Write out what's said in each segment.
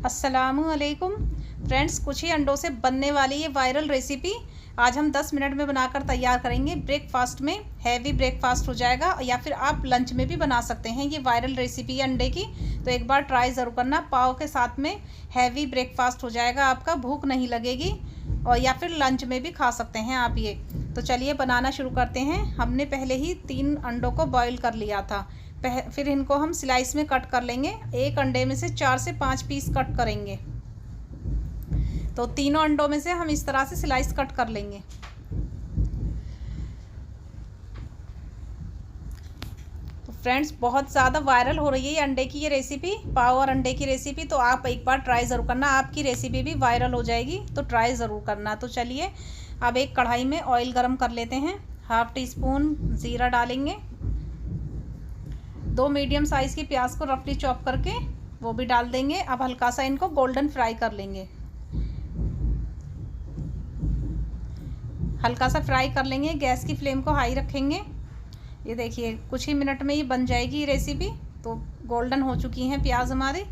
अस्सलामुअलैकुम फ्रेंड्स, कुछ ही अंडों से बनने वाली ये वायरल रेसिपी आज हम 10 मिनट में बनाकर तैयार करेंगे। ब्रेकफास्ट में हैवी ब्रेकफास्ट हो जाएगा या फिर आप लंच में भी बना सकते हैं। ये वायरल रेसिपी है अंडे की, तो एक बार ट्राई ज़रूर करना। पाव के साथ में हैवी ब्रेकफास्ट हो जाएगा आपका, भूख नहीं लगेगी और या फिर लंच में भी खा सकते हैं आप ये। तो चलिए बनाना शुरू करते हैं। हमने पहले ही 3 अंडों को बॉईल कर लिया था। फिर इनको हम स्लाइस में कट कर लेंगे। एक अंडे में से 4 से 5 पीस कट करेंगे। तो तीनों अंडों में से हम इस तरह से स्लाइस कट कर लेंगे। तो फ्रेंड्स, बहुत ज़्यादा वायरल हो रही है ये अंडे की ये रेसिपी, पाव और अंडे की रेसिपी। तो आप एक बार ट्राई ज़रूर करना, आपकी रेसिपी भी वायरल हो जाएगी, तो ट्राई ज़रूर करना। तो चलिए अब एक कढ़ाई में ऑयल गरम कर लेते हैं। 1/2 टीस्पून ज़ीरा डालेंगे। 2 मीडियम साइज़ की प्याज को रफली चॉप करके वो भी डाल देंगे। अब हल्का सा इनको गोल्डन फ्राई कर लेंगे। हल्का सा फ्राई कर लेंगे, गैस की फ्लेम को हाई रखेंगे। ये देखिए कुछ ही मिनट में ये बन जाएगी ये रेसिपी। तो गोल्डन हो चुकी हैं प्याज हमारी।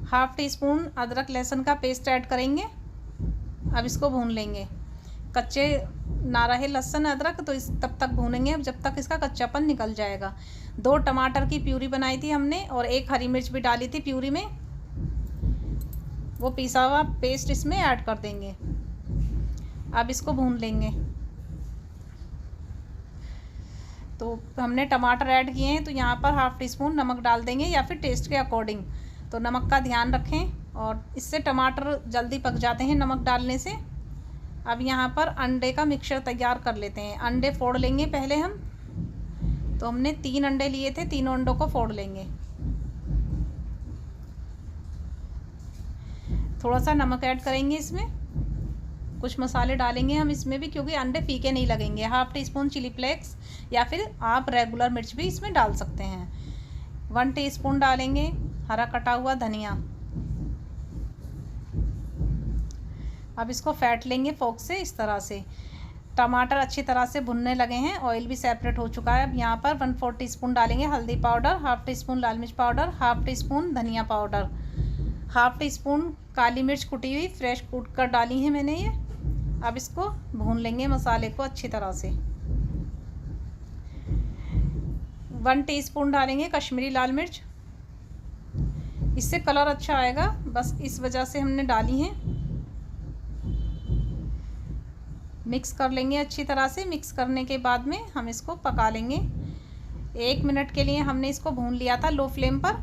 1/2 टीस्पून अदरक लहसुन का पेस्ट ऐड करेंगे। अब इसको भून लेंगे। कच्चे ना रहे लहसुन अदरक, तो इस तब तक भूनेंगे अब जब तक इसका कच्चापन निकल जाएगा। 2 टमाटर की प्यूरी बनाई थी हमने और 1 हरी मिर्च भी डाली थी प्यूरी में। वो पिसा हुआ पेस्ट इसमें ऐड कर देंगे। अब इसको भून लेंगे। तो हमने टमाटर ऐड किए हैं, तो यहाँ पर 1/2 टीस्पून नमक डाल देंगे या फिर टेस्ट के अकॉर्डिंग। तो नमक का ध्यान रखें और इससे टमाटर जल्दी पक जाते हैं नमक डालने से। अब यहाँ पर अंडे का मिक्सचर तैयार कर लेते हैं। अंडे फोड़ लेंगे पहले हम। तो हमने 3 अंडे लिए थे, तीनों अंडों को फोड़ लेंगे। थोड़ा सा नमक ऐड करेंगे इसमें। कुछ मसाले डालेंगे हम इसमें भी, क्योंकि अंडे फीके नहीं लगेंगे। 1/2 टीस्पून चिली फ्लेक्स या फिर आप रेगुलर मिर्च भी इसमें डाल सकते हैं। 1 टीस्पून डालेंगे हरा कटा हुआ धनिया। अब इसको फेंट लेंगे फोक से इस तरह से। टमाटर अच्छी तरह से भुनने लगे हैं, ऑयल भी सेपरेट हो चुका है। अब यहाँ पर 1/4 टीस्पून डालेंगे हल्दी पाउडर, 1/2 टीस्पून लाल मिर्च पाउडर, 1/2 टीस्पून धनिया पाउडर, 1/2 टीस्पून काली मिर्च कुटी हुई फ्रेश कूट कर डाली है मैंने ये। अब इसको भून लेंगे मसाले को अच्छी तरह से। 1 टीस्पून डालेंगे कश्मीरी लाल मिर्च, इससे कलर अच्छा आएगा, बस इस वजह से हमने डाली है। मिक्स कर लेंगे अच्छी तरह से। मिक्स करने के बाद में हम इसको पका लेंगे। 1 मिनट के लिए हमने इसको भून लिया था लो फ्लेम पर।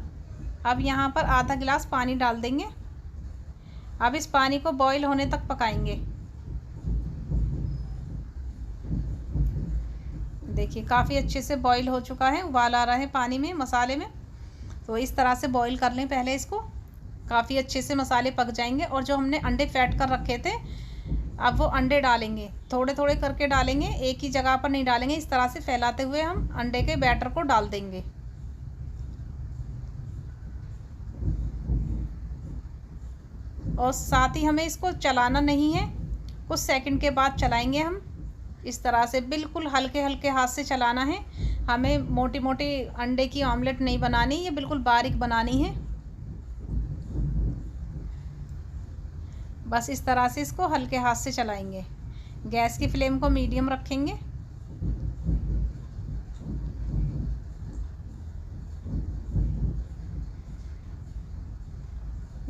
अब यहाँ पर आधा गिलास पानी डाल देंगे। अब इस पानी को बॉईल होने तक पकाएंगे। देखिए काफ़ी अच्छे से बॉईल हो चुका है, उबाल आ रहा है पानी में, मसाले में। तो इस तरह से बॉईल कर लें पहले इसको, काफ़ी अच्छे से मसाले पक जाएंगे। और जो हमने अंडे फेंट कर रखे थे, अब वो अंडे डालेंगे, थोड़े थोड़े करके डालेंगे, एक ही जगह पर नहीं डालेंगे। इस तरह से फैलाते हुए हम अंडे के बैटर को डाल देंगे। और साथ ही हमें इसको चलाना नहीं है, कुछ सेकंड के बाद चलाएंगे हम। इस तरह से बिल्कुल हल्के हल्के हाथ से चलाना है। हमें मोटी मोटी अंडे की ऑमलेट नहीं बनानी, ये बिल्कुल बारीक बनानी है। बस इस तरह से इसको हल्के हाथ से चलाएंगे। गैस की फ्लेम को मीडियम रखेंगे।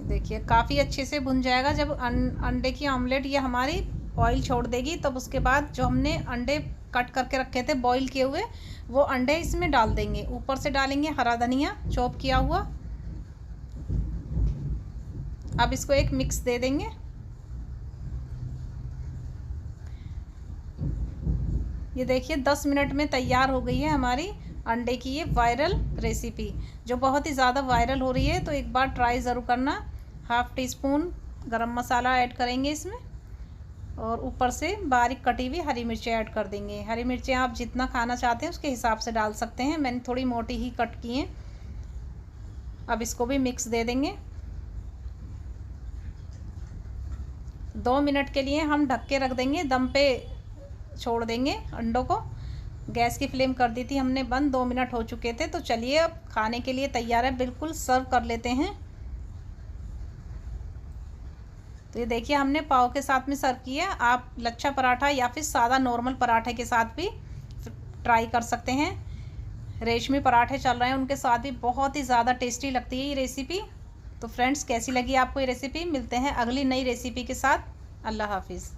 देखिए काफ़ी अच्छे से भुन जाएगा। जब अंडे की ऑमलेट ये हमारी ऑयल छोड़ देगी, तब उसके बाद जो हमने अंडे कट करके रखे थे बॉईल किए हुए, वो अंडे इसमें डाल देंगे। ऊपर से डालेंगे हरा धनिया चॉप किया हुआ। अब इसको एक मिक्स दे देंगे। ये देखिए 10 मिनट में तैयार हो गई है हमारी अंडे की ये वायरल रेसिपी, जो बहुत ही ज़्यादा वायरल हो रही है। तो एक बार ट्राई ज़रूर करना। 1/2 टीस्पून गरम मसाला ऐड करेंगे इसमें और ऊपर से बारीक कटी हुई हरी मिर्चें ऐड कर देंगे। हरी मिर्चें आप जितना खाना चाहते हैं उसके हिसाब से डाल सकते हैं, मैंने थोड़ी मोटी ही कट की हैं। अब इसको भी मिक्स दे देंगे। 2 मिनट के लिए हम ढक के रख देंगे, दम पे छोड़ देंगे अंडों को। गैस की फ्लेम कर दी थी हमने बंद, 2 मिनट हो चुके थे। तो चलिए अब खाने के लिए तैयार है, बिल्कुल सर्व कर लेते हैं। तो ये देखिए हमने पाव के साथ में सर्व किया। आप लच्छा पराठा या फिर सादा नॉर्मल पराठे के साथ भी ट्राई कर सकते हैं। रेशमी पराठे चल रहे हैं, उनके साथ भी बहुत ही ज़्यादा टेस्टी लगती है ये रेसिपी। तो फ्रेंड्स, कैसी लगी आपको ये रेसिपी? मिलते हैं अगली नई रेसिपी के साथ। अल्लाह हाफिज़।